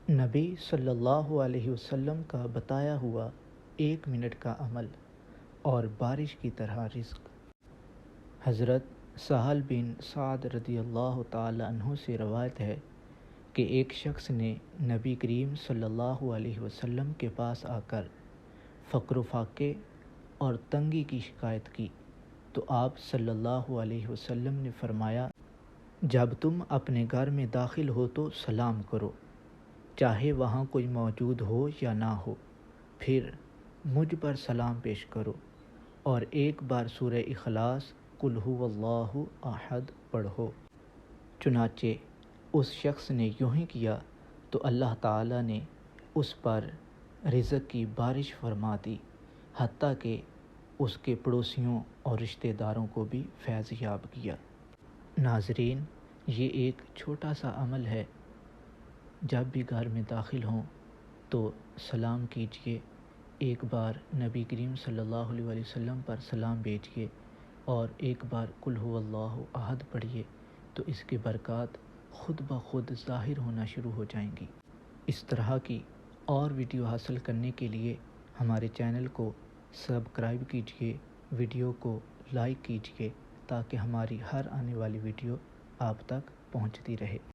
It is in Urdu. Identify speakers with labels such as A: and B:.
A: نبی صلی اللہ علیہ وسلم کا بتایا ہوا 1 منٹ کا عمل اور بارش کی طرح رزق۔ حضرت سہل بن سعد رضی اللہ تعالی عنہ سے روایت ہے کہ ایک شخص نے نبی کریم صلی اللہ علیہ وسلم کے پاس آ کر فقر و فاقے اور تنگی کی شکایت کی تو آپ صلی اللہ علیہ وسلم نے فرمایا، جب تم اپنے گھر میں داخل ہو تو سلام کرو، چاہے وہاں کوئی موجود ہو یا نہ ہو، پھر مجھ پر سلام پیش کرو اور ایک بار سورہ اخلاص قل هو اللہ احد پڑھو۔ چنانچہ اس شخص نے یوں ہی کیا تو اللہ تعالیٰ نے اس پر رزق کی بارش فرما دی، حتیٰ کہ اس کے پڑوسیوں اور رشتہ داروں کو بھی فیض یاب کیا۔ ناظرین، یہ ایک چھوٹا سا عمل ہے، جب بھی گھر میں داخل ہوں تو سلام کیجیے، ایک بار نبی کریم صلی اللہ علیہ وسلم پر سلام بھیجیے اور ایک بار قل هو اللہ احد پڑھیے تو اس کے برکات خود بخود ظاہر ہونا شروع ہو جائیں گی۔ اس طرح کی اور ویڈیو حاصل کرنے کے لیے ہمارے چینل کو سبسکرائب کیجیے، ویڈیو کو لائک کیجیے تاکہ ہماری ہر آنے والی ویڈیو آپ تک پہنچتی رہے۔